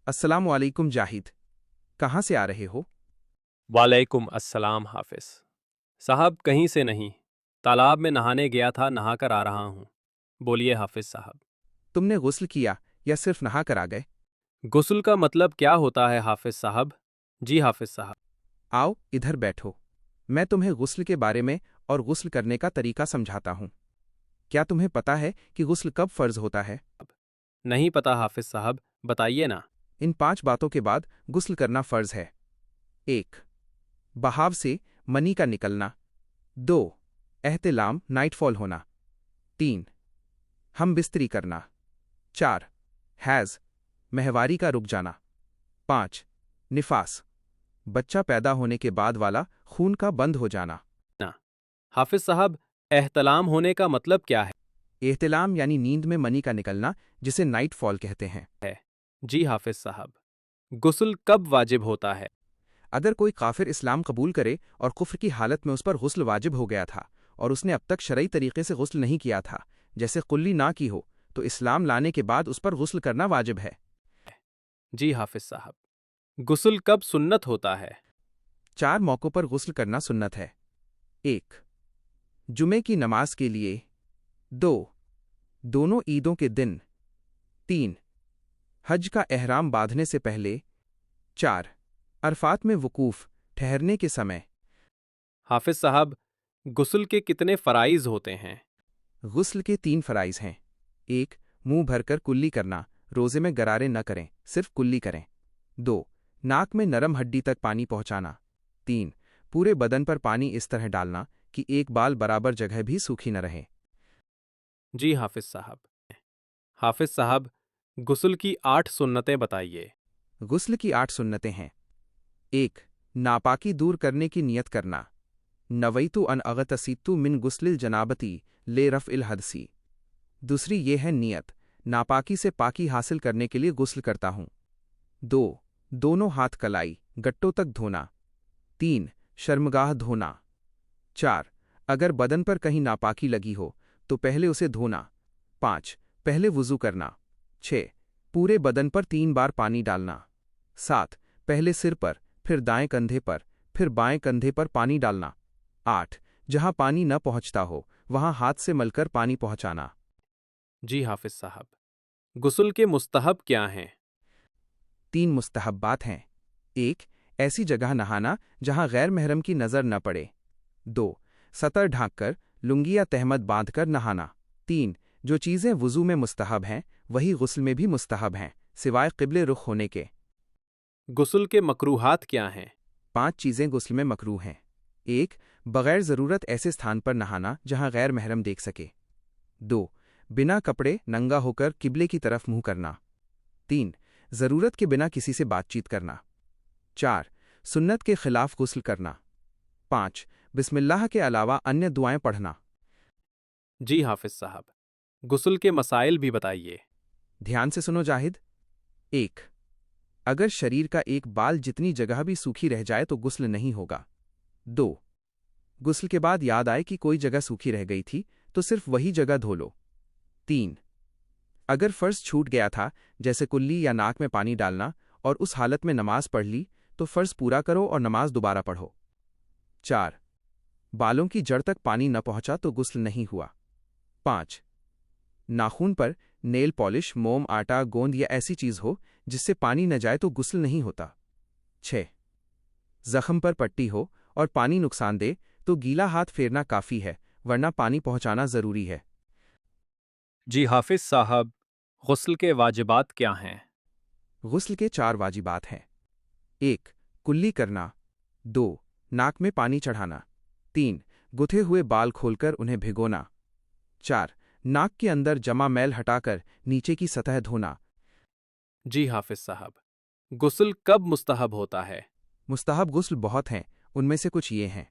अस्सलाम वालेकुम जाहिद, कहाँ से आ रहे हो? वालेकुम अस्सलाम हाफिज साहब। कहीं से नहीं, तालाब में नहाने गया था, नहा कर आ रहा हूँ। बोलिए हाफिज साहब। तुमने गुस्ल किया या सिर्फ नहा कर आ गए? गुस्ल का मतलब क्या होता है हाफिज साहब? जी हाफिज साहब। आओ इधर बैठो, मैं तुम्हें गुस्ल के बारे में और गुस्ल करने का तरीका समझाता हूँ। क्या तुम्हें पता है कि गुस्ल कब फर्ज होता है? नहीं पता हाफिज साहब, बताइए ना। इन 5 बातों के बाद गुस्ल करना फर्ज है। 1. बहाव से मनी का निकलना। 2. एहतिलाम नाइटफॉल होना। 3. हम बिस्तरी करना। 4. हैज़ महवारी का रुक जाना। 5. निफास बच्चा पैदा होने के बाद वाला खून का बंद हो जाना। ना हाफिज साहब, एहतलाम होने का मतलब क्या एहतिलाम यानी नींद में मनी का निकलना, जिसे नाइट फॉल कहते हैं। है? जी हाफिज साहब। गुस्ल कब वाजिब होता है? अगर कोई काफिर इस्लाम कबूल करे और कुफ्र की हालत में उस पर गुस्ल वाजिब हो गया था और उसने अब तक शरई तरीके से गुस्ल नहीं किया था, जैसे कुल्ली ना की हो, तो इस्लाम लाने के बाद उस पर गुस्ल करना वाजिब है। जी हाफिज साहब। गुस्ल कब सुन्नत होता है? 4 मौक़ों पर गुस्ल करना सुन्नत है। 1. जुमे की नमाज के लिए। 2. दोनों ईदों के दिन। 3. हज का एहराम बांधने से पहले। 4. अरफात में वकूफ ठहरने के समय। हाफिज साहब, गुस्ल के कितने फराइज होते हैं? गुस्ल के 3 फराइज हैं। 1. मुंह भरकर कुल्ली करना, रोजे में गरारे न करें, सिर्फ कुल्ली करें। 2. नाक में नरम हड्डी तक पानी पहुंचाना। 3. पूरे बदन पर पानी इस तरह डालना कि एक बाल बराबर जगह भी सूखी न रहे। जी हाफिज साहब। हाफिज साहब, गुस्ल की 8 सुन्नतें बताइए। गुस्ल की 8 सुन्नतें हैं। 1. नापाकी दूर करने की नियत करना। नवैतु अन अगतसीतु मिन गुस्लिल जनाबती ले रफ़इल हदसी। दूसरी ये है नियत, नापाकी से पाकी हासिल करने के लिए गुस्ल करता हूँ। 2. दोनों हाथ कलाई गट्टों तक धोना। 3. शर्मगाह धोना। 4. अगर बदन पर कहीं नापाकी लगी हो तो पहले उसे धोना। 5. पहले वुज़ू करना। 6. पूरे बदन पर 3 बार पानी डालना। 7. पहले सिर पर, फिर दाएं कंधे पर, फिर बाएं कंधे पर पानी डालना। 8. जहां पानी न पहुंचता हो वहां हाथ से मलकर पानी पहुंचाना। जी हाफिज साहब। गुस्ल के मुस्तहब क्या हैं? 3 मुस्तहब्बात हैं। 1. ऐसी जगह नहाना जहां गैर महरम की नज़र न पड़े। 2. सतर ढांककर लुंगी या तहमद बांधकर नहाना। 3. जो चीज़ें वुज़ू में मुस्तहब हैं वही गुस्ल में भी मुस्तहब हैं, सिवाय क़िबले रुख होने के। गुस्ल के मकरूहात क्या हैं? 5 चीज़ें गुस्ल में मकरूह हैं। 1. बग़ैर ज़रूरत ऐसे स्थान पर नहाना जहां गैर महरम देख सके। 2. बिना कपड़े नंगा होकर किबले की तरफ मुंह करना। 3. ज़रूरत के बिना किसी से बातचीत करना। 4. सुन्नत के खिलाफ गुस्ल करना। 5. बिस्मिल्लाह के अलावा अन्य दुआएं पढ़ना। जी हाफिज साहब। गुस्ल के मसाइल भी बताइए। ध्यान से सुनो जाहिद। 1. अगर शरीर का एक बाल जितनी जगह भी सूखी रह जाए तो गुस्ल नहीं होगा। 2. गुस्ल के बाद याद आए कि कोई जगह सूखी रह गई थी तो सिर्फ वही जगह धो लो। 3. अगर फ़र्ज छूट गया था, जैसे कुल्ली या नाक में पानी डालना, और उस हालत में नमाज पढ़ ली, तो फ़र्ज पूरा करो और नमाज दोबारा पढ़ो। 4. बालों की जड़ तक पानी न पहुंचा तो गुस्ल नहीं हुआ। 5. नाखून पर नेल पॉलिश, मोम, आटा, गोंद या ऐसी चीज़ हो जिससे पानी न जाए तो गुस्ल नहीं होता। 6. जख्म पर पट्टी हो और पानी नुकसान दे तो गीला हाथ फेरना काफ़ी है, वरना पानी पहुंचाना ज़रूरी है। जी हाफिज साहब, गुस्ल के वाजिबात क्या हैं? गुस्ल के 4 वाजिबात हैं। 1. कुल्ली करना। 2. नाक में पानी चढ़ाना। 3. गुथे हुए बाल खोलकर उन्हें भिगोना। 4. नाक के अंदर जमा मैल हटाकर नीचे की सतह धोना। जी हाफिज साहब। गुस्ल कब मुस्तहब होता है? मुस्तहब गुस्ल बहुत हैं, उनमें से कुछ ये हैं।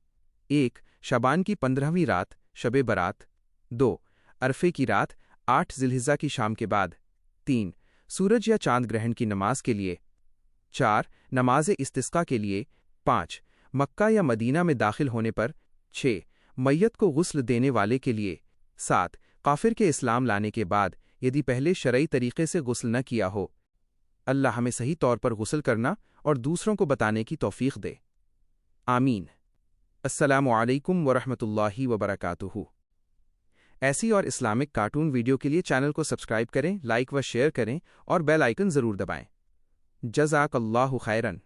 1. शबान की 15वीं रात, शबे बरात। 2. अरफे की रात, 8 ज़िलहिज्जा की शाम के बाद। 3. सूरज या चांद ग्रहण की नमाज के लिए। 4. नमाज इस्तिस्का के लिए। 5. मक्का या मदीना में दाखिल होने पर। 6. मैयत को गुस्ल देने वाले के लिए। 7. काफिर के इस्लाम लाने के बाद, यदि पहले शरई तरीके से गुस्ल न किया हो। اللہ ہمیں صحیح طور پر غسل کرنا اور دوسروں کو بتانے کی توفیق دے، آمین۔ السلام علیکم ورحمۃ اللہ وبرکاتہ۔ ایسی اور اسلامک کارٹون ویڈیو کے لیے چینل کو سبسکرائب کریں، لائک و شیئر کریں اور بیل آئیکن ضرور دبائیں۔ جزاک اللہ خیرن۔